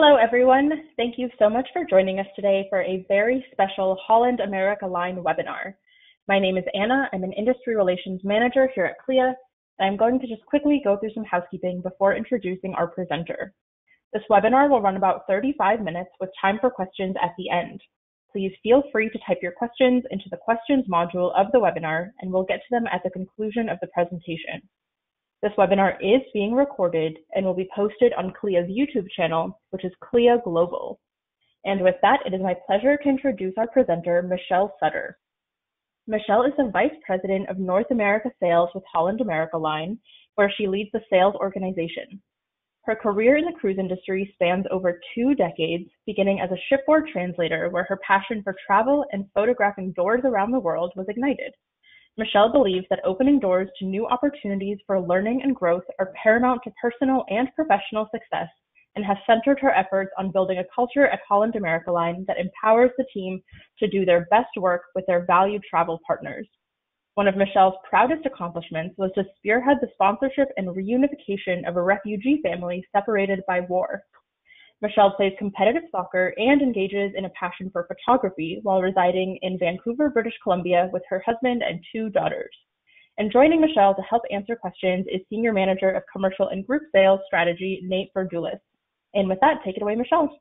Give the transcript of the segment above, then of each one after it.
Hello, everyone. Thank you so much for joining us today for a very special Holland America Line webinar. My name is Anna. I'm an Industry Relations Manager here at CLIA, and I'm going to just quickly go through some housekeeping before introducing our presenter. This webinar will run about 35 minutes with time for questions at the end. Please feel free to type your questions into the questions module of the webinar, and we'll get to them at the conclusion of the presentation. This webinar is being recorded and will be posted on CLIA's YouTube channel, which is CLIA Global. And with that, it is my pleasure to introduce our presenter, Michelle Sutter. Michelle is the Vice President of North America Sales with Holland America Line, where she leads the sales organization. Her career in the cruise industry spans over 2 decades, beginning as a shipboard translator, where her passion for travel and photographing doors around the world was ignited. Michelle believes that opening doors to new opportunities for learning and growth are paramount to personal and professional success, and has centered her efforts on building a culture at Holland America Line that empowers the team to do their best work with their valued travel partners. One of Michelle's proudest accomplishments was to spearhead the sponsorship and reunification of a refugee family separated by war. Michelle plays competitive soccer and engages in a passion for photography while residing in Vancouver, British Columbia with her husband and 2 daughters. And joining Michelle to help answer questions is Senior Manager of Commercial and Group Sales Strategy, Nate Verdulis. And with that, take it away, Michelle.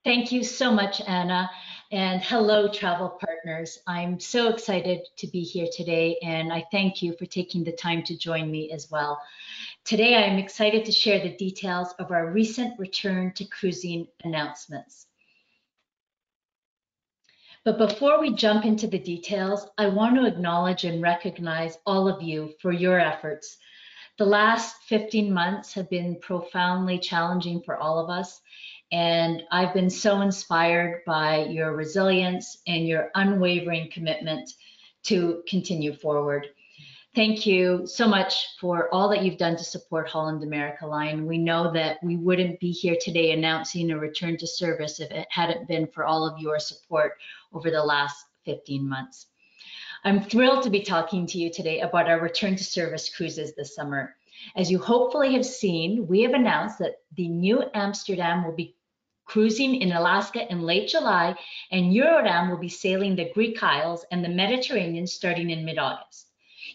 Thank you so much, Anna, and hello, travel partners. I'm so excited to be here today, and I thank you for taking the time to join me as well. Today, I'm excited to share the details of our recent return to cruising announcements. But before we jump into the details, I want to acknowledge and recognize all of you for your efforts. The last 15 months have been profoundly challenging for all of us, and I've been so inspired by your resilience and your unwavering commitment to continue forward. Thank you so much for all that you've done to support Holland America Line. We know that we wouldn't be here today announcing a return to service if it hadn't been for all of your support over the last 15 months. I'm thrilled to be talking to you today about our return to service cruises this summer. As you hopefully have seen, we have announced that the New Amsterdam will be cruising in Alaska in late July, and Eurodam will be sailing the Greek Isles and the Mediterranean starting in mid-August.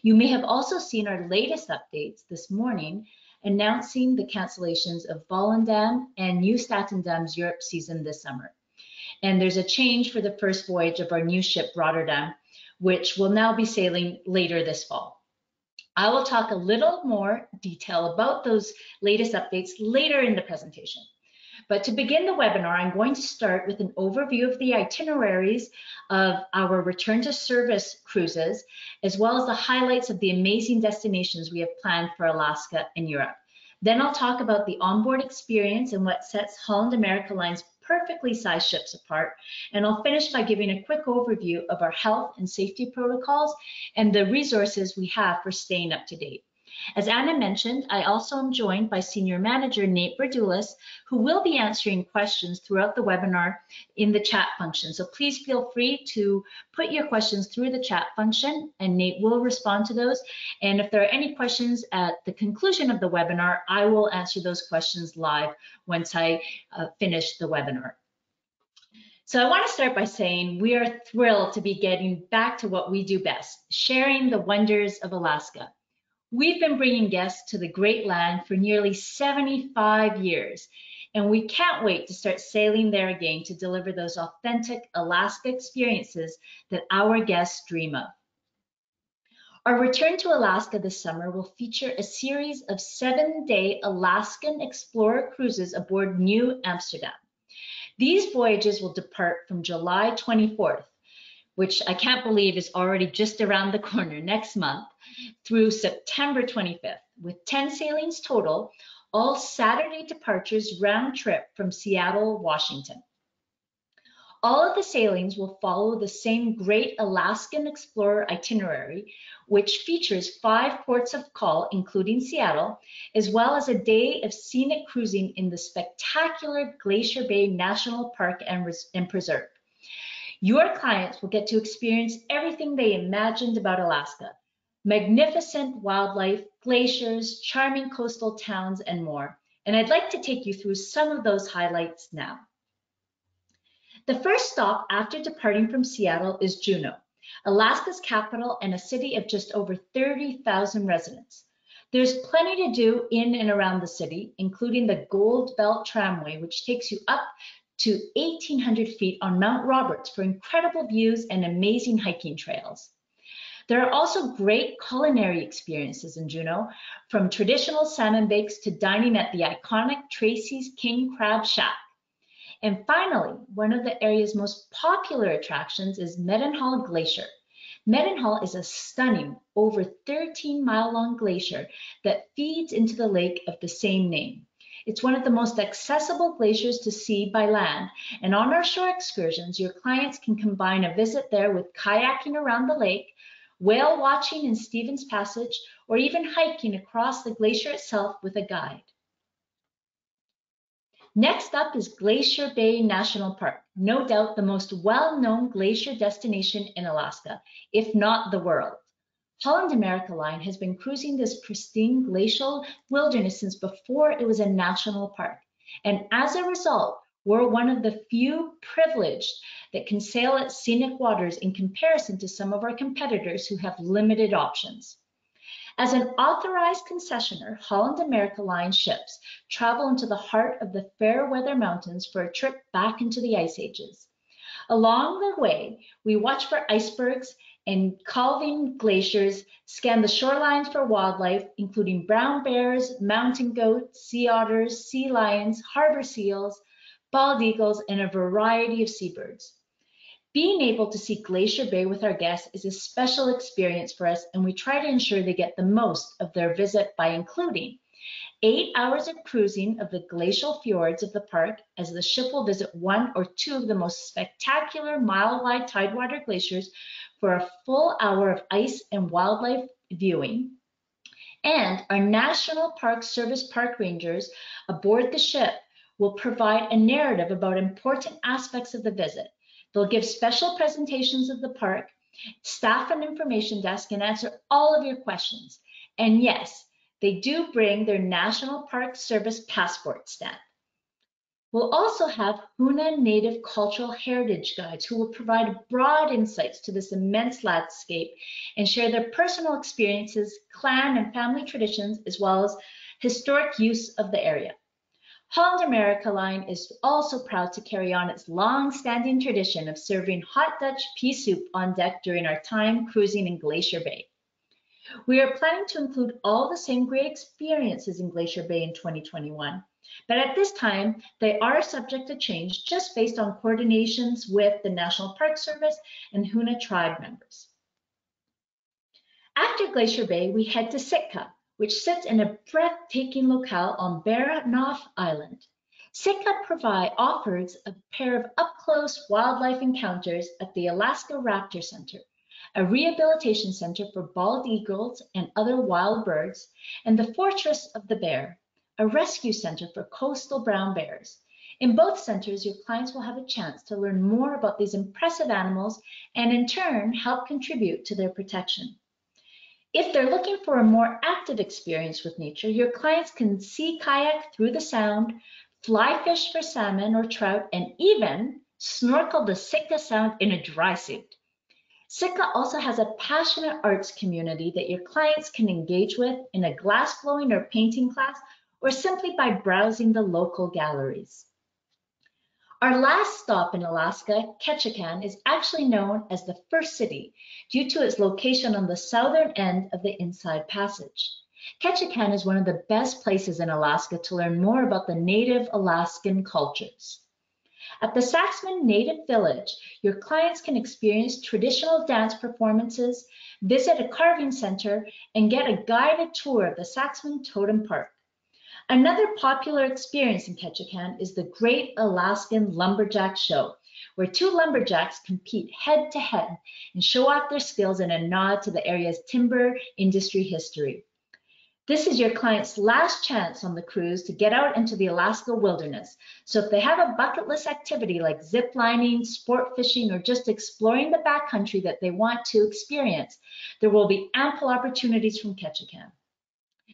You may have also seen our latest updates this morning announcing the cancellations of Volendam and New Statendam's Europe season this summer. And there's a change for the first voyage of our new ship, Rotterdam, which will now be sailing later this fall. I will talk a little more detail about those latest updates later in the presentation. But to begin the webinar, I'm going to start with an overview of the itineraries of our return to service cruises, as well as the highlights of the amazing destinations we have planned for Alaska and Europe. Then I'll talk about the onboard experience and what sets Holland America Line's perfectly sized ships apart. And I'll finish by giving a quick overview of our health and safety protocols and the resources we have for staying up to date. As Anna mentioned, I also am joined by Senior Manager Nate Verdulis, who will be answering questions throughout the webinar in the chat function. So please feel free to put your questions through the chat function, and Nate will respond to those. And if there are any questions at the conclusion of the webinar, I will answer those questions live once I finish the webinar. So I want to start by saying we are thrilled to be getting back to what we do best, sharing the wonders of Alaska. We've been bringing guests to the great land for nearly 75 years, and we can't wait to start sailing there again to deliver those authentic Alaska experiences that our guests dream of. Our return to Alaska this summer will feature a series of 7-day Alaskan Explorer cruises aboard New Amsterdam. These voyages will depart from July 24th, which I can't believe is already just around the corner next month, through September 25th, with 10 sailings total, all Saturday departures round trip from Seattle, Washington. All of the sailings will follow the same great Alaskan Explorer itinerary, which features 5 ports of call, including Seattle, as well as a day of scenic cruising in the spectacular Glacier Bay National Park and Preserve. Your clients will get to experience everything they imagined about Alaska: magnificent wildlife, glaciers, charming coastal towns, and more. and I'd like to take you through some of those highlights now. The first stop after departing from Seattle is Juneau, Alaska's capital and a city of just over 30,000 residents. There's plenty to do in and around the city, including the Gold Belt Tramway, which takes you up to 1,800 feet on Mount Roberts for incredible views and amazing hiking trails. There are also great culinary experiences in Juneau, from traditional salmon bakes to dining at the iconic Tracy's King Crab Shack. And finally, one of the area's most popular attractions is Mendenhall Glacier. Mendenhall is a stunning, over 13-mile-long glacier that feeds into the lake of the same name. It's one of the most accessible glaciers to see by land, and on our shore excursions, your clients can combine a visit there with kayaking around the lake, whale watching in Stevens Passage, or even hiking across the glacier itself with a guide. Next up is Glacier Bay National Park, no doubt the most well-known glacier destination in Alaska, if not the world. Holland America Line has been cruising this pristine glacial wilderness since before it was a national park. And as a result, we're one of the few privileged that can sail its scenic waters in comparison to some of our competitors who have limited options. As an authorized concessionaire, Holland America Line ships travel into the heart of the Fairweather Mountains for a trip back into the ice ages. Along the way, we watch for icebergs and calving glaciers, scan the shorelines for wildlife, including brown bears, mountain goats, sea otters, sea lions, harbor seals, bald eagles, and a variety of seabirds. Being able to see Glacier Bay with our guests is a special experience for us, and we try to ensure they get the most of their visit by including 8 hours of cruising of the glacial fjords of the park, as the ship will visit one or two of the most spectacular mile-wide tidewater glaciers for a full hour of ice and wildlife viewing. And our National Park Service park rangers aboard the ship will provide a narrative about important aspects of the visit. They'll give special presentations of the park, staff an information desk, and answer all of your questions. And yes, they do bring their National Park Service passport stamp. We'll also have Hoona Native Cultural Heritage Guides who will provide broad insights to this immense landscape and share their personal experiences, clan and family traditions, as well as historic use of the area. Holland America Line is also proud to carry on its long-standing tradition of serving hot Dutch pea soup on deck during our time cruising in Glacier Bay. We are planning to include all the same great experiences in Glacier Bay in 2021, but at this time, they are subject to change just based on coordinations with the National Park Service and Hoona tribe members. After Glacier Bay, we head to Sitka, which sits in a breathtaking locale on Baranof Island. Sitka offers a pair of up-close wildlife encounters at the Alaska Raptor Center, a rehabilitation center for bald eagles and other wild birds, and the Fortress of the Bear, a rescue center for coastal brown bears. In both centers, your clients will have a chance to learn more about these impressive animals and in turn help contribute to their protection. If they're looking for a more active experience with nature, your clients can sea kayak through the Sound, fly fish for salmon or trout, and even snorkel the Sitka Sound in a dry suit. Sitka also has a passionate arts community that your clients can engage with in a glass blowing or painting class, or simply by browsing the local galleries. Our last stop in Alaska, Ketchikan, is actually known as the First City due to its location on the southern end of the Inside Passage. Ketchikan is one of the best places in Alaska to learn more about the native Alaskan cultures. At the Saxman Native Village, your clients can experience traditional dance performances, visit a carving center, and get a guided tour of the Saxman Totem Park. Another popular experience in Ketchikan is the Great Alaskan Lumberjack Show, where two lumberjacks compete head-to-head and show off their skills in a nod to the area's timber industry history. This is your client's last chance on the cruise to get out into the Alaska wilderness. So if they have a bucket list activity like zip lining, sport fishing, or just exploring the backcountry that they want to experience, there will be ample opportunities from Ketchikan.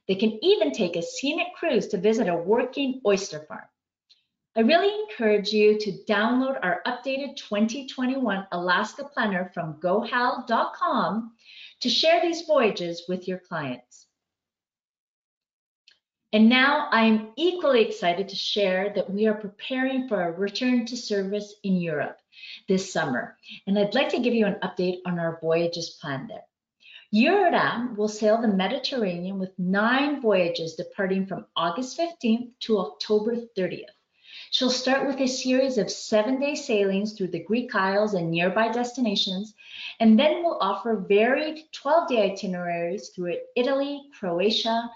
They can even take a scenic cruise to visit a working oyster farm. I really encourage you to download our updated 2021 Alaska Planner from gohal.com to share these voyages with your clients. And now I'm equally excited to share that we are preparing for a return to service in Europe this summer. And I'd like to give you an update on our voyages planned there. UNRIVALED will sail the Mediterranean with 9 voyages departing from August 15th to October 30th. She'll start with a series of 7-day sailings through the Greek Isles and nearby destinations, and then will offer varied 12-day itineraries through Italy, Croatia,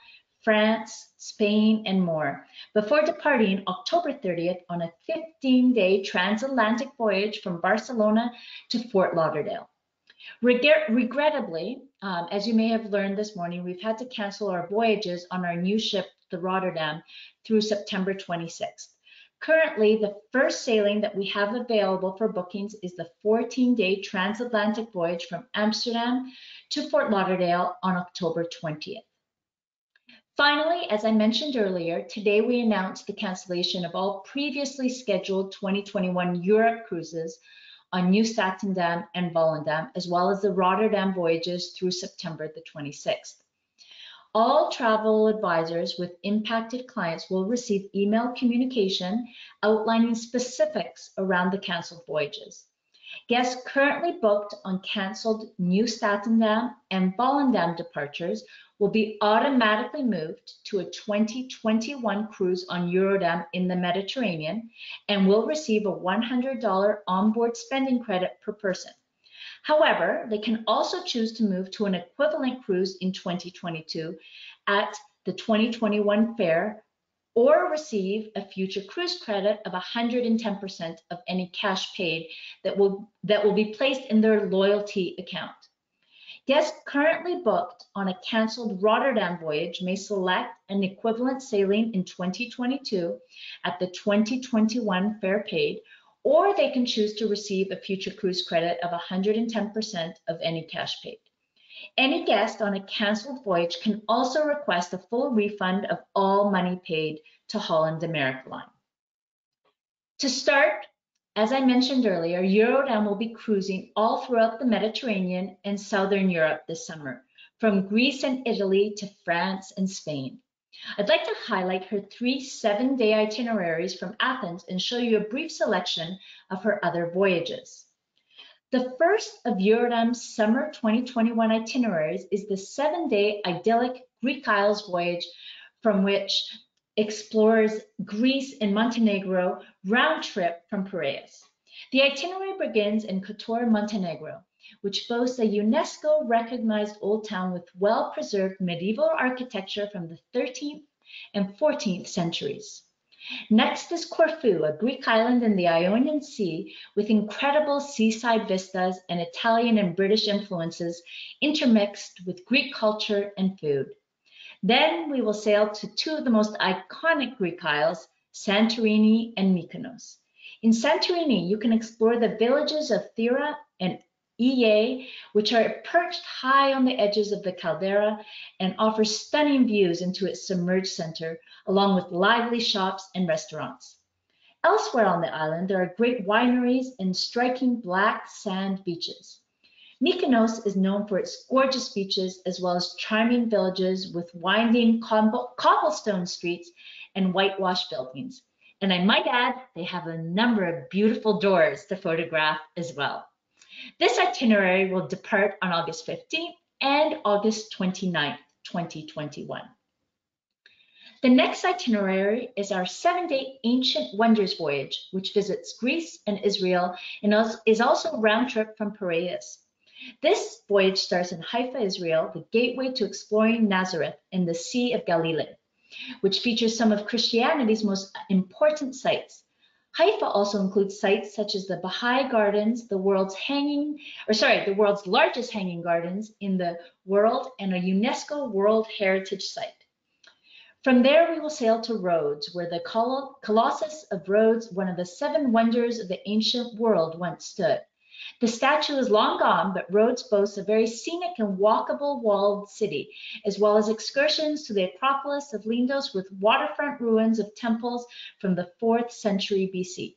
France, Spain, and more, before departing October 30th on a 15-day transatlantic voyage from Barcelona to Fort Lauderdale. Regrettably, as you may have learned this morning, we've had to cancel our voyages on our new ship, the Rotterdam, through September 26th. Currently, the first sailing that we have available for bookings is the 14-day transatlantic voyage from Amsterdam to Fort Lauderdale on October 20th. Finally, as I mentioned earlier, today we announced the cancellation of all previously scheduled 2021 Europe cruises on Nieuw-Statendam and Volendam, as well as the Rotterdam voyages through September the 26th. All travel advisors with impacted clients will receive email communication outlining specifics around the canceled voyages. Guests currently booked on canceled Nieuw-Statendam and Volendam departures will be automatically moved to a 2021 cruise on Eurodam in the Mediterranean and will receive a $100 onboard spending credit per person. However, they can also choose to move to an equivalent cruise in 2022 at the 2021 fare or receive a future cruise credit of 110% of any cash paid that will be placed in their loyalty account. Guests currently booked on a canceled Rotterdam voyage may select an equivalent sailing in 2022 at the 2021 fare paid, or they can choose to receive a future cruise credit of 110% of any cash paid. Any guest on a canceled voyage can also request a full refund of all money paid to Holland America Line. To start, as I mentioned earlier, Eurodam will be cruising all throughout the Mediterranean and Southern Europe this summer, from Greece and Italy to France and Spain. I'd like to highlight her 3 7-day itineraries from Athens and show you a brief selection of her other voyages. The first of Eurodam's summer 2021 itineraries is the 7-day idyllic Greek Isles voyage, from which explores Greece and Montenegro round trip from Piraeus. The itinerary begins in Kotor, Montenegro, which boasts a UNESCO-recognized old town with well-preserved medieval architecture from the 13th and 14th centuries. Next is Corfu, a Greek island in the Ionian Sea with incredible seaside vistas and Italian and British influences intermixed with Greek culture and food. Then we will sail to 2 of the most iconic Greek isles, Santorini and Mykonos. In Santorini, you can explore the villages of Thera and Iye, which are perched high on the edges of the caldera and offer stunning views into its submerged center, along with lively shops and restaurants. Elsewhere on the island, there are great wineries and striking black sand beaches. Mykonos is known for its gorgeous beaches as well as charming villages with winding cobblestone streets and whitewashed buildings. And I might add, they have a number of beautiful doors to photograph as well. This itinerary will depart on August 15th and August 29th, 2021. The next itinerary is our 7-day Ancient Wonders voyage, which visits Greece and Israel and is also round trip from Piraeus. This voyage starts in Haifa, Israel, the gateway to exploring Nazareth and the Sea of Galilee, which features some of Christianity's most important sites. Haifa also includes sites such as the Baha'i Gardens, the world's largest hanging gardens in the world, and a UNESCO World Heritage Site. From there, we will sail to Rhodes, where the Colossus of Rhodes, one of the 7 wonders of the ancient world, once stood. The statue is long gone, but Rhodes boasts a very scenic and walkable walled city, as well as excursions to the Acropolis of Lindos with waterfront ruins of temples from the 4th century BC.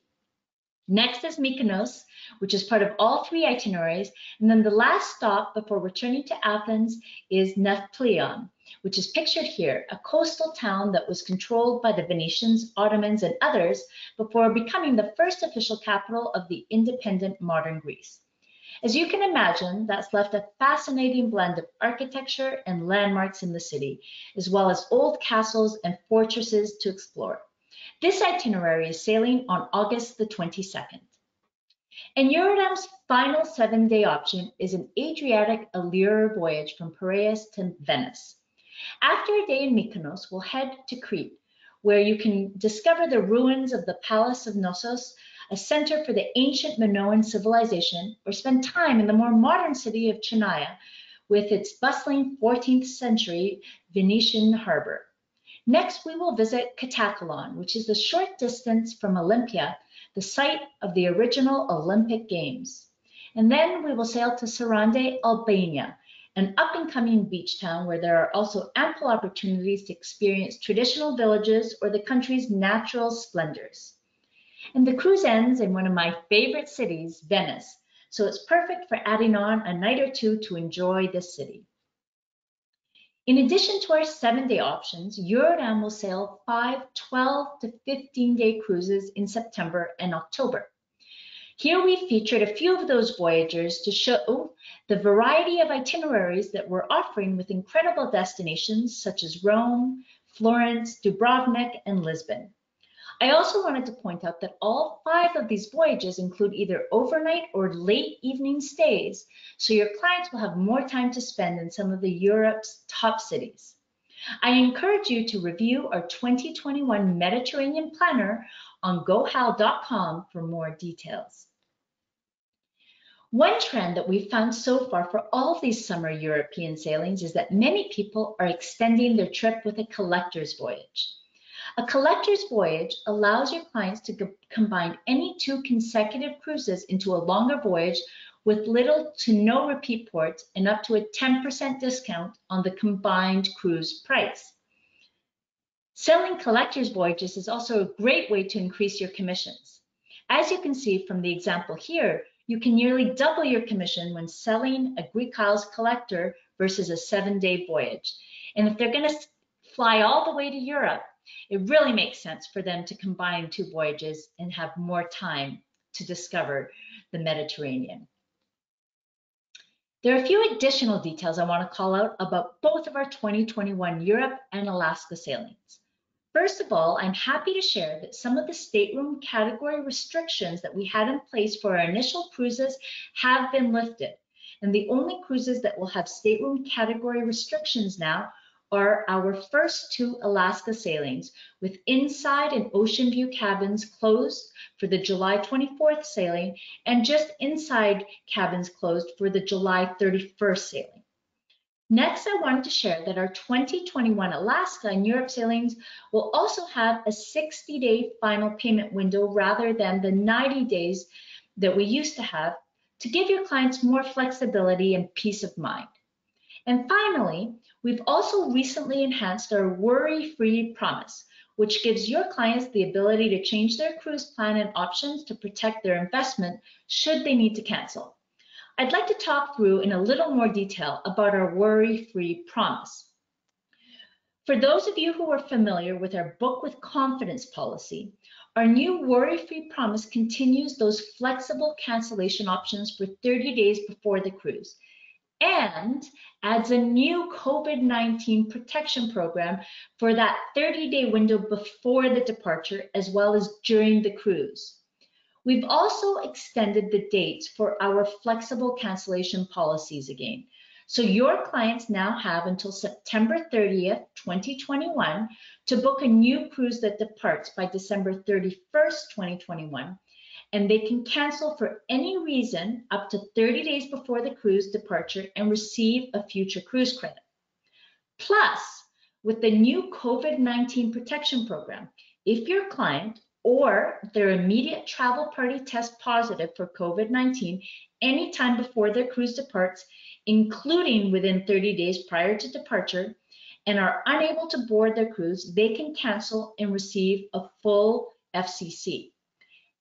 Next is Mykonos, which is part of all 3 itineraries, and then the last stop before returning to Athens is Nafplion, which is pictured here, a coastal town that was controlled by the Venetians, Ottomans, and others before becoming the first official capital of the independent modern Greece. As you can imagine, that's left a fascinating blend of architecture and landmarks in the city, as well as old castles and fortresses to explore. This itinerary is sailing on August the 22nd. And Eurodam's final 7-day option is an Adriatic Allure voyage from Piraeus to Venice. After a day in Mykonos, we'll head to Crete, where you can discover the ruins of the Palace of Knossos, a center for the ancient Minoan civilization, or spend time in the more modern city of JUNEAU with its bustling 14th century Venetian harbor. Next, we will visit KETCHIKAN, which is a short distance from Olympia, the site of the original Olympic Games. And then we will sail to Sarande, Albania, an up-and-coming beach town where there are also ample opportunities to experience traditional villages or the country's natural splendors. And the cruise ends in one of my favorite cities, Venice, so it's perfect for adding on a night or two to enjoy this city. In addition to our 7-day options, Eurodam will sail 5 12 to 15-day cruises in September and October. Here we featured a few of those voyagers to show the variety of itineraries that we're offering with incredible destinations such as Rome, Florence, Dubrovnik, and Lisbon. I also wanted to point out that all 5 of these voyages include either overnight or late evening stays, so your clients will have more time to spend in some of Europe's top cities. I encourage you to review our 2021 Mediterranean Planner on gohal.com for more details. One trend that we've found so far for all of these summer European sailings is that many people are extending their trip with a collector's voyage. A collector's voyage allows your clients to combine any 2 consecutive cruises into a longer voyage with little to no repeat ports and up to a 10% discount on the combined cruise price. Selling collector's voyages is also a great way to increase your commissions. As you can see from the example here, you can nearly double your commission when selling a Greek Isles collector versus a 7-day voyage. And if they're going to fly all the way to Europe, it really makes sense for them to combine 2 voyages and have more time to discover the Mediterranean. There are a few additional details I want to call out about both of our 2021 Europe and Alaska sailings. First of all, I'm happy to share that some of the stateroom category restrictions that we had in place for our initial cruises have been lifted. And the only cruises that will have stateroom category restrictions now are our first 2 Alaska sailings, with inside and ocean view cabins closed for the July 24th sailing and just inside cabins closed for the July 31st sailing. Next, I wanted to share that our 2021 Alaska and Europe sailings will also have a 60-day final payment window rather than the 90 days that we used to have, to give your clients more flexibility and peace of mind. And finally, we've also recently enhanced our worry-free promise, which gives your clients the ability to change their cruise plan and options to protect their investment should they need to cancel. I'd like to talk through in a little more detail about our worry-free promise. For those of you who are familiar with our Book with Confidence policy, our new worry-free promise continues those flexible cancellation options for 30 days before the cruise, and adds a new COVID-19 protection program for that 30-day window before the departure as well as during the cruise. We've also extended the dates for our flexible cancellation policies again. So your clients now have until September 30th, 2021 to book a new cruise that departs by December 31st, 2021. And they can cancel for any reason up to 30 days before the cruise departure and receive a future cruise credit. Plus, with the new COVID-19 protection program, if your client or their immediate travel party test positive for COVID-19 anytime before their cruise departs, including within 30 days prior to departure, and are unable to board their cruise, they can cancel and receive a full FCC.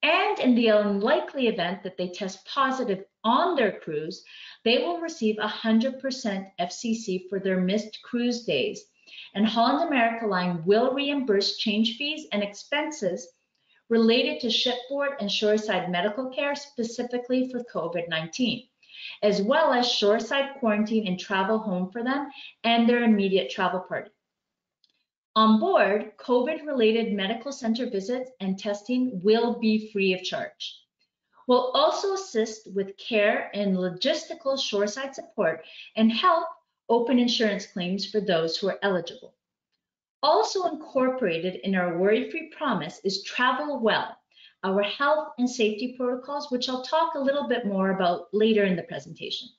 And in the unlikely event that they test positive on their cruise, they will receive 100% FCC for their missed cruise days. And Holland America Line will reimburse change fees and expenses related to shipboard and shoreside medical care specifically for COVID-19, as well as shoreside quarantine and travel home for them and their immediate travel party. On board, COVID-related medical center visits and testing will be free of charge. We'll also assist with care and logistical shoreside support and help open insurance claims for those who are eligible. Also incorporated in our worry-free promise is Travel Well, our health and safety protocols, which I'll talk a little bit more about later in the presentation.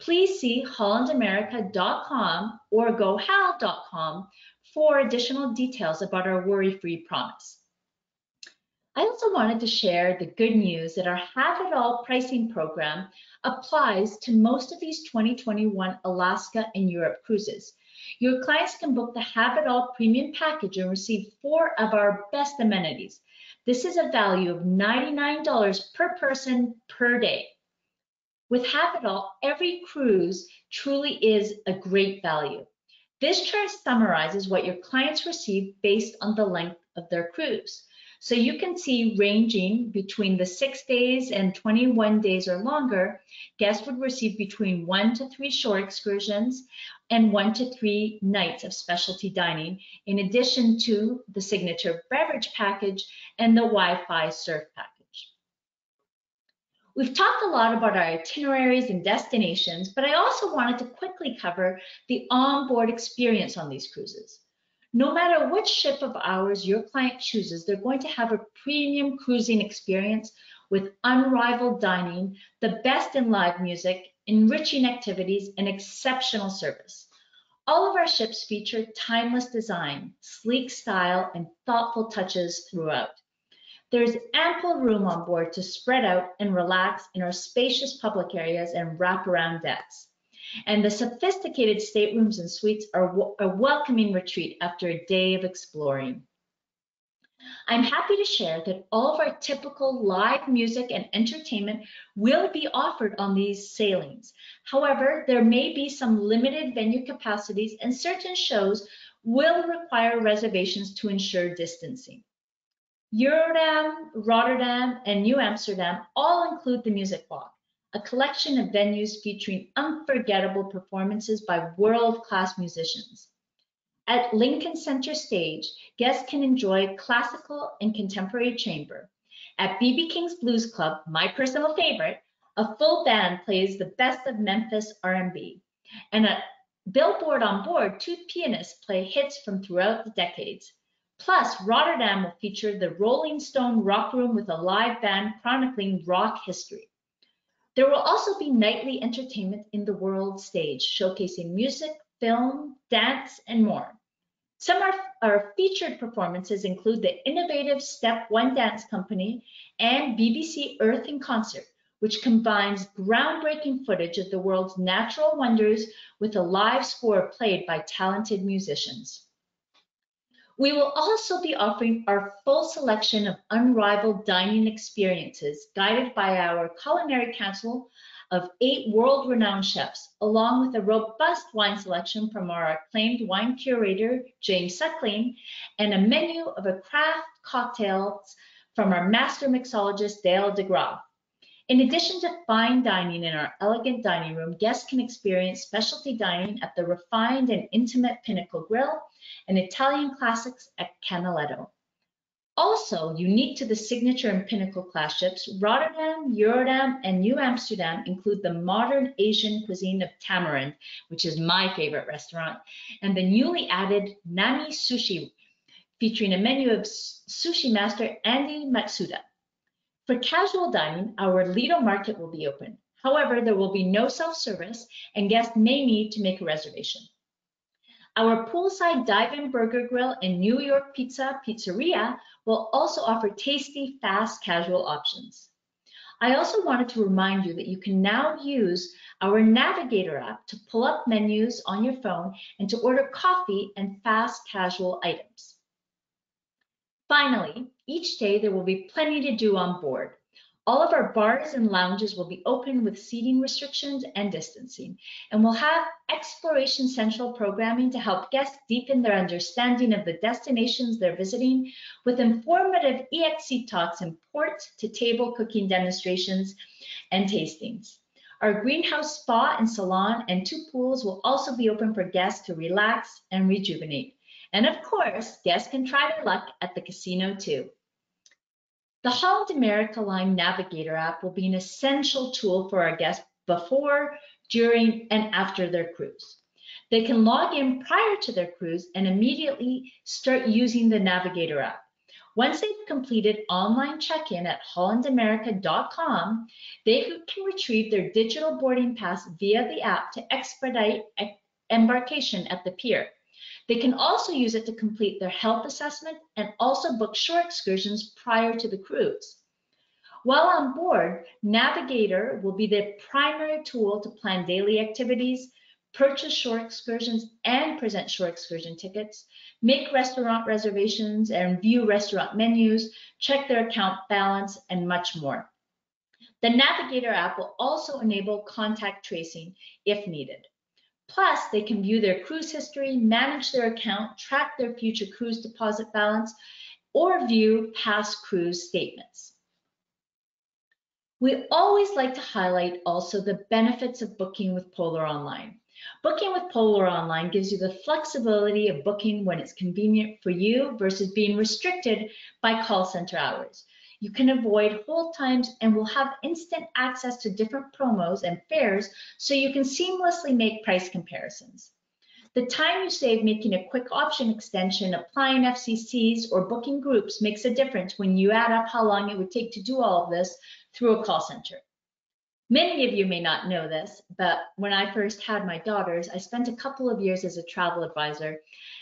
Please see hollandamerica.com or gohal.com for additional details about our worry-free promise. I also wanted to share the good news that our Have It All pricing program applies to most of these 2021 Alaska and Europe cruises. Your clients can book the Have It All premium package and receive 4 of our best amenities. This is a value of $99 per person per day. With Have It All, every cruise truly is a great value. This chart summarizes what your clients receive based on the length of their cruise. So you can see ranging between the 6 days and 21 days or longer, guests would receive between 1 to 3 shore excursions and 1 to 3 nights of specialty dining, in addition to the signature beverage package and the Wi-Fi surf package. We've talked a lot about our itineraries and destinations, but I also wanted to quickly cover the onboard experience on these cruises. No matter which ship of ours your client chooses, they're going to have a premium cruising experience with unrivaled dining, the best in live music, enriching activities, and exceptional service. All of our ships feature timeless design, sleek style, and thoughtful touches throughout. There's ample room on board to spread out and relax in our spacious public areas and wraparound decks. And the sophisticated staterooms and suites are a welcoming retreat after a day of exploring. I'm happy to share that all of our typical live music and entertainment will be offered on these sailings. However, there may be some limited venue capacities and certain shows will require reservations to ensure distancing. UNRIVALED, Rotterdam, and New Amsterdam all include the Music Walk, a collection of venues featuring unforgettable performances by world-class musicians. At Lincoln Center Stage, guests can enjoy classical and contemporary chamber. At BB King's Blues Club, my personal favorite, a full band plays the best of Memphis R&B. And at Billboard on Board, 2 pianists play hits from throughout the decades. Plus, Rotterdam will feature the Rolling Stone Rock Room with a live band chronicling rock history. There will also be nightly entertainment in the world stage, showcasing music, film, dance, and more. Some of our featured performances include the innovative Step One Dance Company and BBC Earth in Concert, which combines groundbreaking footage of the world's natural wonders with a live score played by talented musicians. We will also be offering our full selection of unrivaled dining experiences guided by our culinary council of 8 world-renowned chefs, along with a robust wine selection from our acclaimed wine curator, James Suckling, and a menu of craft cocktails from our master mixologist, Dale DeGraff. In addition to fine dining in our elegant dining room, guests can experience specialty dining at the refined and intimate Pinnacle Grill and Italian classics at Canaletto. Also, unique to the signature and Pinnacle class ships, Rotterdam, Rotterdam, and New Amsterdam include the modern Asian cuisine of Tamarind, which is my favorite restaurant, and the newly added Nami Sushi, featuring a menu of sushi master Andy Matsuda. For casual dining, our Lido Market will be open. However, there will be no self-service, and guests may need to make a reservation. Our poolside dive-in burger grill and New York pizzeria will also offer tasty, fast, casual options. I also wanted to remind you that you can now use our Navigator app to pull up menus on your phone and to order coffee and fast casual items. Finally, each day there will be plenty to do on board. All of our bars and lounges will be open with seating restrictions and distancing, and we'll have Exploration Central programming to help guests deepen their understanding of the destinations they're visiting with informative EXC talks and port-to-table cooking demonstrations and tastings. Our greenhouse spa and salon and 2 pools will also be open for guests to relax and rejuvenate. And of course, guests can try their luck at the casino too. The Holland America Line Navigator app will be an essential tool for our guests before, during, and after their cruise. They can log in prior to their cruise and immediately start using the Navigator app. Once they've completed online check-in at hollandamerica.com, they can retrieve their digital boarding pass via the app to expedite embarkation at the pier. They can also use it to complete their health assessment and also book shore excursions prior to the cruise. While on board, Navigator will be the primary tool to plan daily activities, purchase shore excursions and present shore excursion tickets, make restaurant reservations and view restaurant menus, check their account balance, and much more. The Navigator app will also enable contact tracing if needed. Plus, they can view their cruise history, manage their account, track their future cruise deposit balance, or view past cruise statements. We always like to highlight also the benefits of booking with Polar Online. Booking with Polar Online gives you the flexibility of booking when it's convenient for you versus being restricted by call center hours. You can avoid hold times and will have instant access to different promos and fares so you can seamlessly make price comparisons. The time you save making a quick option extension, applying FCCs, or booking groups makes a difference when you add up how long it would take to do all of this through a call center. Many of you may not know this, but when I first had my daughters, I spent a couple of years as a travel advisor,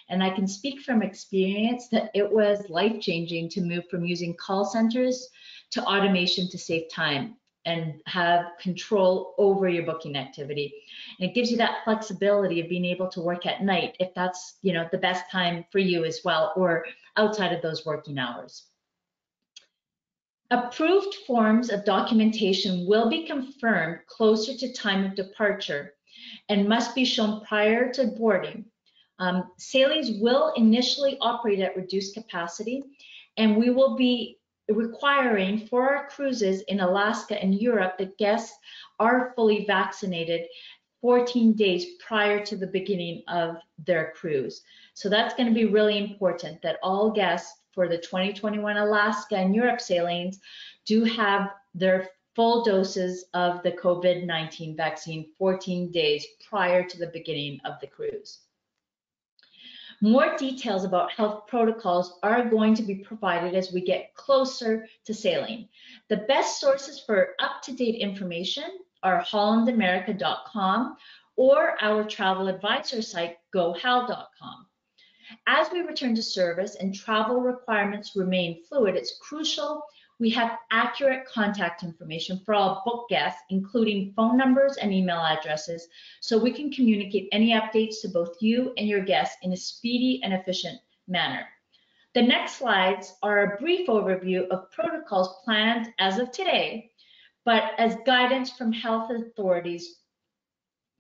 and I can speak from experience that it was life-changing to move from using call centers to automation to save time and have control over your booking activity. And it gives you that flexibility of being able to work at night if that's, the best time for you as well, or outside of those working hours. Approved forms of documentation will be confirmed closer to time of departure and must be shown prior to boarding. Sailings will initially operate at reduced capacity, and we will be requiring for our cruises in Alaska and Europe that guests are fully vaccinated 14 days prior to the beginning of their cruise. So that's going to be really important that all guests for the 2021 Alaska and Europe sailings do have their full doses of the COVID-19 vaccine 14 days prior to the beginning of the cruise. More details about health protocols are going to be provided as we get closer to sailing. The best sources for up-to-date information are hollandamerica.com or our travel advisor site, gohal.com. As we return to service and travel requirements remain fluid, it's crucial we have accurate contact information for all book guests, including phone numbers and email addresses, so we can communicate any updates to both you and your guests in a speedy and efficient manner. The next slides are a brief overview of protocols planned as of today, but as guidance from health authorities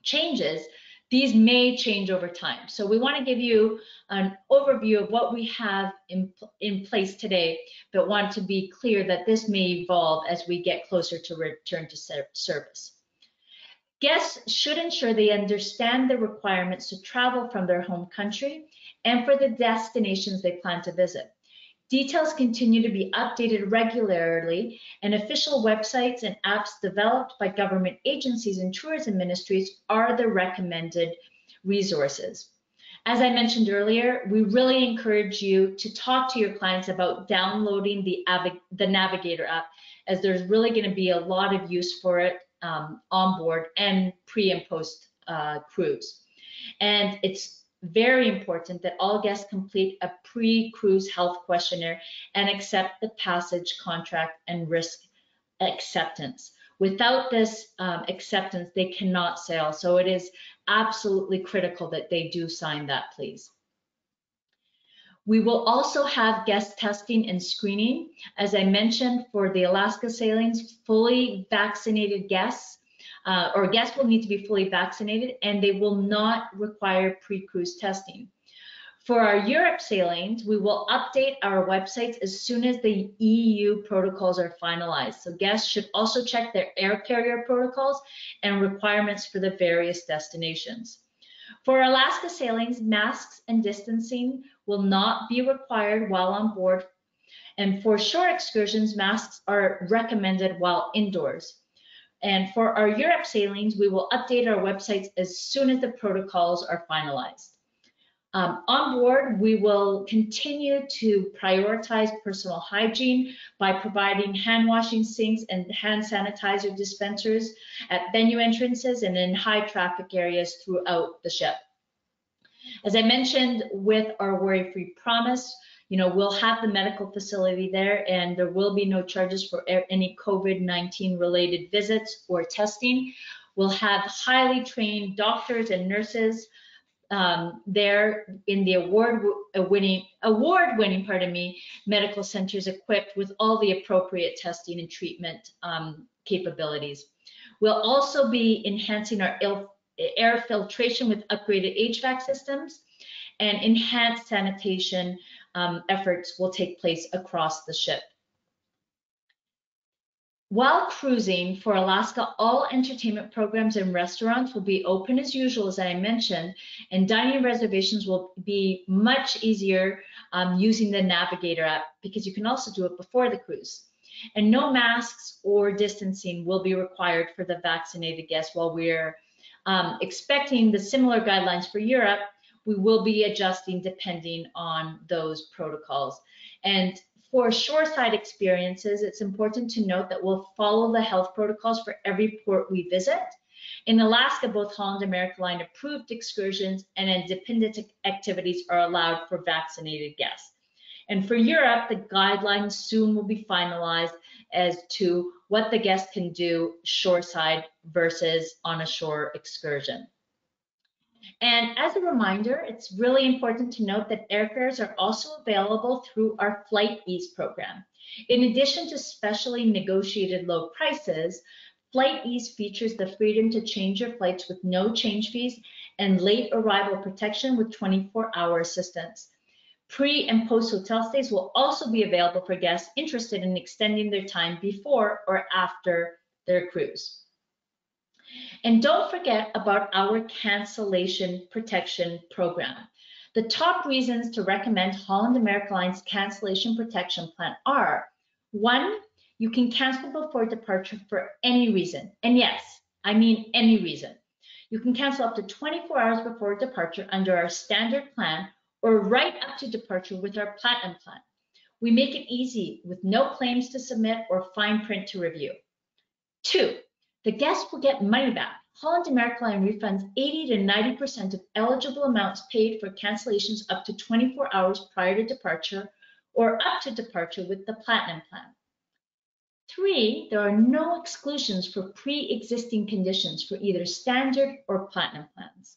changes, these may change over time. So we want to give you an overview of what we have in place today, but want to be clear that this may evolve as we get closer to return to service. Guests should ensure they understand the requirements to travel from their home country and for the destinations they plan to visit. Details continue to be updated regularly, and official websites and apps developed by government agencies and tourism ministries are the recommended resources. As I mentioned earlier, we really encourage you to talk to your clients about downloading the Navigator app, as there's really going to be a lot of use for it on board and pre and post cruise. And it's very important that all guests complete a pre-cruise health questionnaire and accept the passage contract and risk acceptance. Without this acceptance, they cannot sail. So it is absolutely critical that they do sign that, please. We will also have guest testing and screening. As I mentioned, for the Alaska sailings, fully vaccinated guests or guests will need to be fully vaccinated, and they will not require pre-cruise testing. For our Europe sailings, we will update our websites as soon as the EU protocols are finalized. So guests should also check their air carrier protocols and requirements for the various destinations. For Alaska sailings, masks and distancing will not be required while on board. And for shore excursions, masks are recommended while indoors. And for our Europe sailings, we will update our websites as soon as the protocols are finalized. On board, we will continue to prioritize personal hygiene by providing hand washing sinks and hand sanitizer dispensers at venue entrances and in high traffic areas throughout the ship. As I mentioned with our worry-free promise, we'll have the medical facility there, and there will be no charges for any COVID-19 related visits or testing. We'll have highly trained doctors and nurses there in the award-winning medical centers equipped with all the appropriate testing and treatment capabilities. We'll also be enhancing our air filtration with upgraded HVAC systems, and enhanced sanitation efforts will take place across the ship. While cruising for Alaska, all entertainment programs and restaurants will be open as usual, as I mentioned, and dining reservations will be much easier using the Navigator app, because you can also do it before the cruise. And no masks or distancing will be required for the vaccinated guests. While we're expecting the similar guidelines for Europe, we will be adjusting depending on those protocols. And for shoreside experiences, it's important to note that we'll follow the health protocols for every port we visit. In Alaska, both Holland America Line approved excursions and independent activities are allowed for vaccinated guests. And for Europe, the guidelines soon will be finalized as to what the guests can do shoreside versus on a shore excursion. And as a reminder, it's really important to note that airfares are also available through our Flight Ease program. In addition to specially negotiated low prices, Flight Ease features the freedom to change your flights with no change fees and late arrival protection with 24-hour assistance. Pre- and post-hotel stays will also be available for guests interested in extending their time before or after their cruise. And don't forget about our cancellation protection program. The top reasons to recommend Holland America Line's cancellation protection plan are: 1, you can cancel before departure for any reason. And yes, I mean any reason. You can cancel up to 24 hours before departure under our standard plan, or right up to departure with our platinum plan. We make it easy with no claims to submit or fine print to review. 2, the guests will get money back. Holland America Line refunds 80 to 90% of eligible amounts paid for cancellations up to 24 hours prior to departure or up to departure with the Platinum Plan. 3, there are no exclusions for pre-existing conditions for either standard or Platinum plans.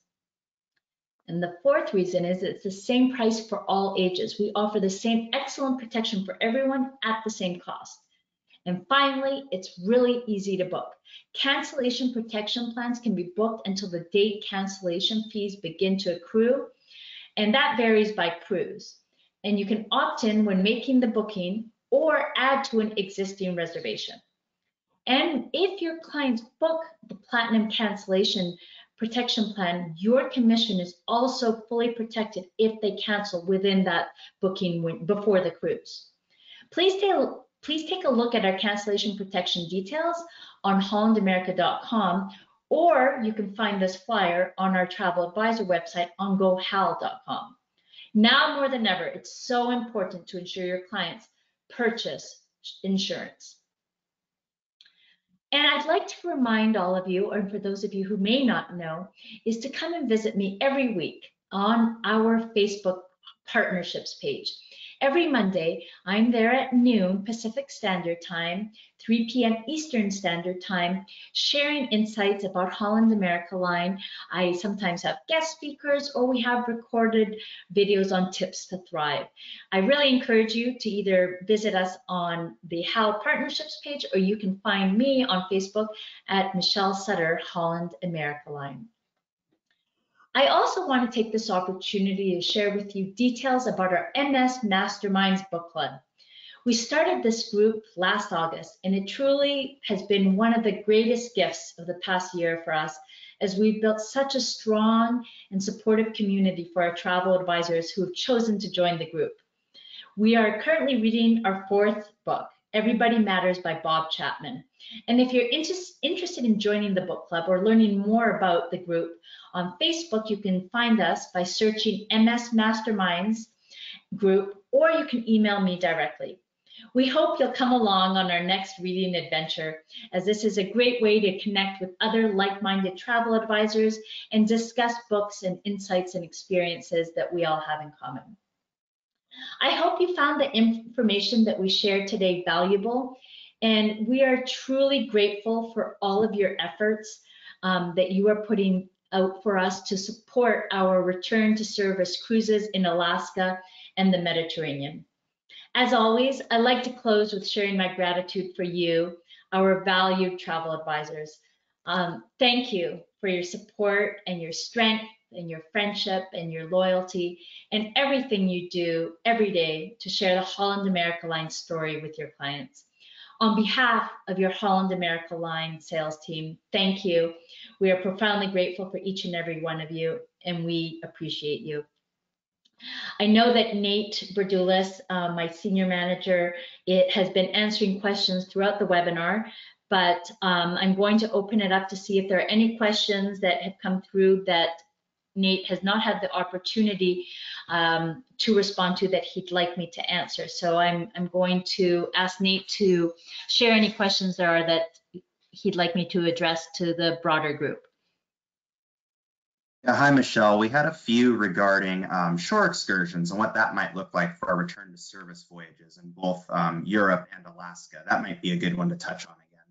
And the 4th reason is it's the same price for all ages. We offer the same excellent protection for everyone at the same cost. And finally, it's really easy to book. Cancellation protection plans can be booked until the date cancellation fees begin to accrue, and that varies by cruise. And you can opt in when making the booking or add to an existing reservation. And if your clients book the Platinum Cancellation Protection Plan, your commission is also fully protected if they cancel within that booking before the cruise. Please take a look at our cancellation protection details on hollandamerica.com, or you can find this flyer on our travel advisor website on gohal.com. Now more than ever, it's so important to ensure your clients purchase insurance. And I'd like to remind all of you, or for those of you who may not know, is to come and visit me every week. on our Facebook partnerships page. Every Monday, I'm there at noon Pacific Standard Time, 3 p.m. Eastern Standard Time, sharing insights about Holland America Line. I sometimes have guest speakers, or we have recorded videos on tips to thrive. I really encourage you to either visit us on the HAL Partnerships page, or you can find me on Facebook at Michelle Sutter, Holland America Line. I also want to take this opportunity to share with you details about our MS Masterminds book club. We started this group last August, and it truly has been one of the greatest gifts of the past year for us, as we've built such a strong and supportive community for our travel advisors who have chosen to join the group. We are currently reading our 4th book, Everybody Matters by Bob Chapman. And if you're interested in joining the book club or learning more about the group, on Facebook, you can find us by searching MS Masterminds group, or you can email me directly. We hope you'll come along on our next reading adventure, as this is a great way to connect with other like-minded travel advisors and discuss books and insights and experiences that we all have in common. I hope you found the information that we shared today valuable, and we are truly grateful for all of your efforts that you are putting out for us to support our return to service cruises in Alaska and the Mediterranean. As always, I'd like to close with sharing my gratitude for you, our valued travel advisors. Thank you for your support and your strength and your friendship and your loyalty and everything you do every day to share the Holland America Line story with your clients. On behalf of your Holland America Line sales team, thank you. We are profoundly grateful for each and every one of you, and we appreciate you. I know that Nate Berdulis, my senior manager, has been answering questions throughout the webinar, but I'm going to open it up to see if there are any questions that have come through that Nate has not had the opportunity to respond to that he'd like me to answer. So I'm going to ask Nate to share any questions there are that he'd like me to address to the broader group. Yeah, hi, Michelle. We had a few regarding shore excursions and what that might look like for our return to service voyages in both Europe and Alaska. That might be a good one to touch on again.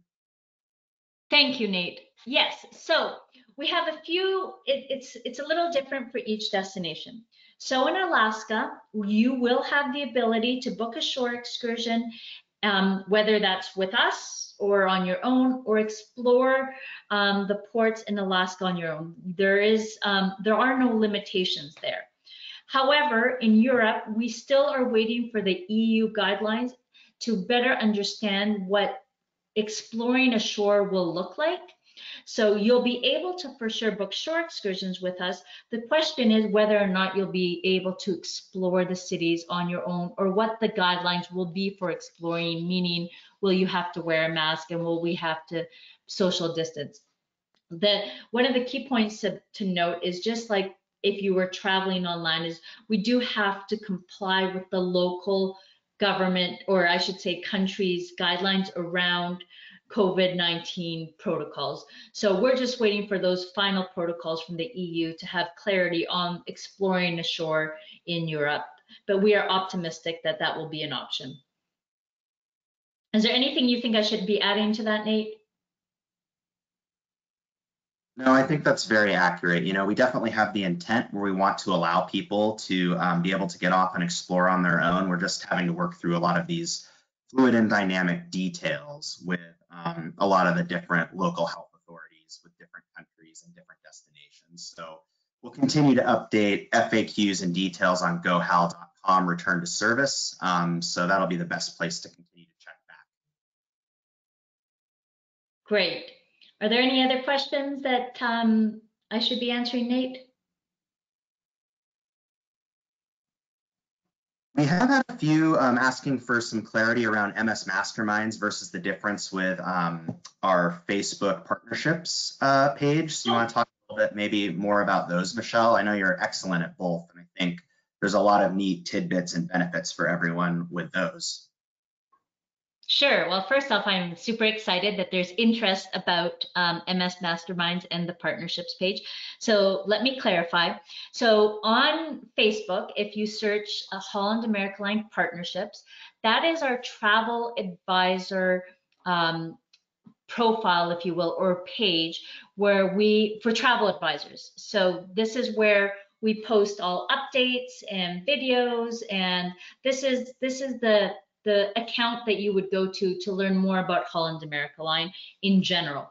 Thank you, Nate. Yes, so we have a few, it's a little different for each destination. So in Alaska, you will have the ability to book a shore excursion, whether that's with us or on your own, or explore the ports in Alaska on your own. There are no limitations there. However, in Europe, we still are waiting for the EU guidelines to better understand what exploring a shore will look like. So you'll be able to for sure book shore excursions with us. The question is whether or not you'll be able to explore the cities on your own, or what the guidelines will be for exploring, meaning will you have to wear a mask and will we have to social distance. One of the key points to note is, just like if you were traveling on land, is we do have to comply with the local government, or I should say countries' guidelines around COVID-19 protocols. So we're just waiting for those final protocols from the EU to have clarity on exploring the shore in Europe. But we are optimistic that that will be an option. Is there anything you think I should be adding to that, Nate? No, I think that's very accurate. You know, we definitely have the intent where we want to allow people to be able to get off and explore on their own. We're just having to work through a lot of these fluid and dynamic details with a lot of the different local health authorities with different countries and different destinations. So we'll continue to update FAQs and details on gohal.com return to service. So that'll be the best place to continue to check back. Great. Are there any other questions that I should be answering, Nate? We have had a few asking for some clarity around MS Masterminds versus the difference with our Facebook partnerships page. So you want to talk a little bit maybe more about those, Michelle? I know you're excellent at both, and I think there's a lot of neat tidbits and benefits for everyone with those. Sure. Well, first off, I'm super excited that there's interest about MS Masterminds and the partnerships page. So let me clarify. So on Facebook, if you search Holland America Line Partnerships, that is our travel advisor profile, if you will, or page where for travel advisors. So this is where we post all updates and videos, and this is the account that you would go to learn more about Holland America Line in general.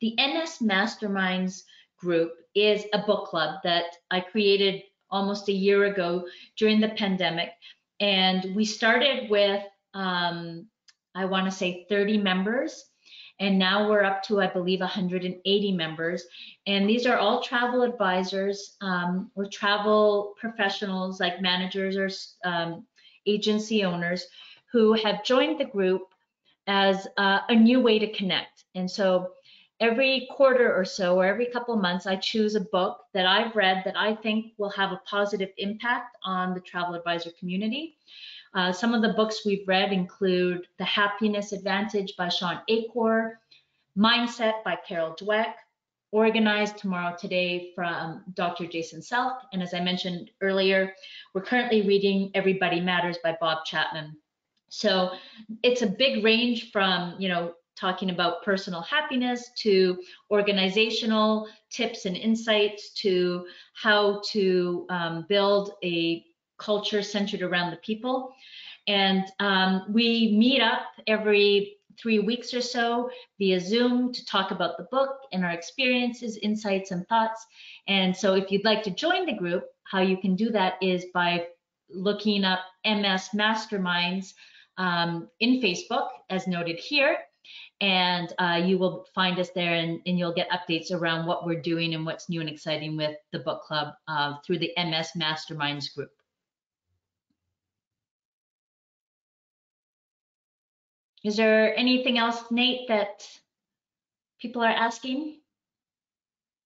The NS Masterminds group is a book club that I created almost a year ago during the pandemic, and we started with I want to say 30 members, and now we're up to, I believe, 180 members. And these are all travel advisors or travel professionals like managers or agency owners who have joined the group as a new way to connect. And so every quarter or so, or every couple of months, I choose a book that I've read that I think will have a positive impact on the travel advisor community. Some of the books we've read include The Happiness Advantage by Sean Acor, Mindset by Carol Dweck, Organize Tomorrow Today from Dr. Jason Selk, and as I mentioned earlier, we're currently reading Everybody Matters by Bob Chapman. So it's a big range from, talking about personal happiness to organizational tips and insights to how to build a culture centered around the people. And we meet up every 3 weeks or so via Zoom to talk about the book and our experiences, insights, and thoughts. And so if you'd like to join the group, how you can do that is by looking up MS Masterminds in Facebook, as noted here. And you will find us there, and you'll get updates around what we're doing and what's new and exciting with the book club through the MS Masterminds group. Is there anything else, Nate, that people are asking?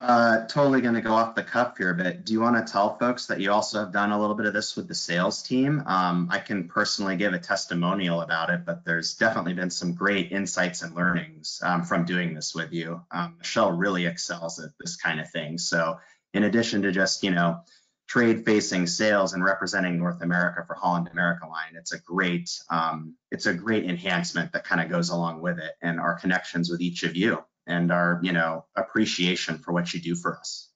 Totally going to go off the cuff here, but do you want to tell folks that you also have done a little bit of this with the sales team? I can personally give a testimonial about it, but there's definitely been some great insights and learnings from doing this with you. Michelle really excels at this kind of thing. So in addition to just, trade-facing sales and representing North America for Holland America Line, it's a great enhancement that kind of goes along with it, and our connections with each of you and our, appreciation for what you do for us.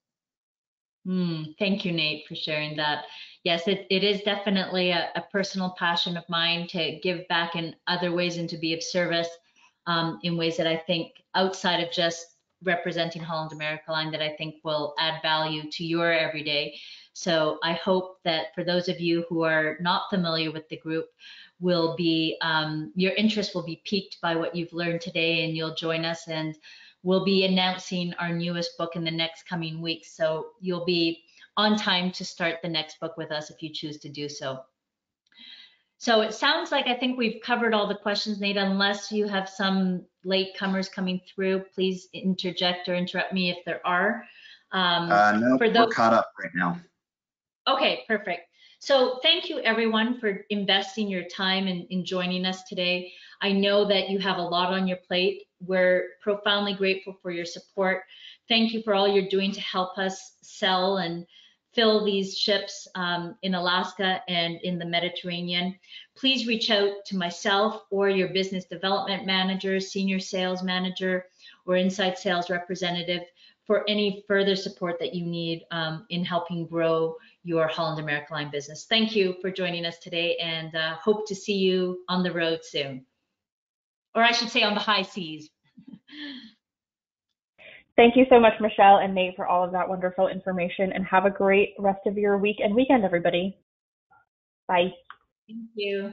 Thank you, Nate, for sharing that. Yes, it is definitely a personal passion of mine to give back in other ways and to be of service in ways that I think outside of just representing Holland America Line that I think will add value to your everyday. So I hope that for those of you who are not familiar with the group, will be your interest will be piqued by what you've learned today, and you'll join us, and we'll be announcing our newest book in the next coming weeks. So you'll be on time to start the next book with us if you choose to do so. So it sounds like I think we've covered all the questions, Nate. Unless you have some latecomers coming through, please interject or interrupt me if there are. No, we're caught up right now. Okay, perfect. So thank you everyone for investing your time in joining us today. I know that you have a lot on your plate. We're profoundly grateful for your support. Thank you for all you're doing to help us sell and fill these ships in Alaska and in the Mediterranean. Please reach out to myself or your business development manager, senior sales manager, or inside sales representative for any further support that you need in helping grow your Holland America Line business. Thank you for joining us today, and hope to see you on the road soon. Or I should say on the high seas. Thank you so much, Michelle and Nate, for all of that wonderful information, and have a great rest of your week and weekend, everybody. Bye. Thank you.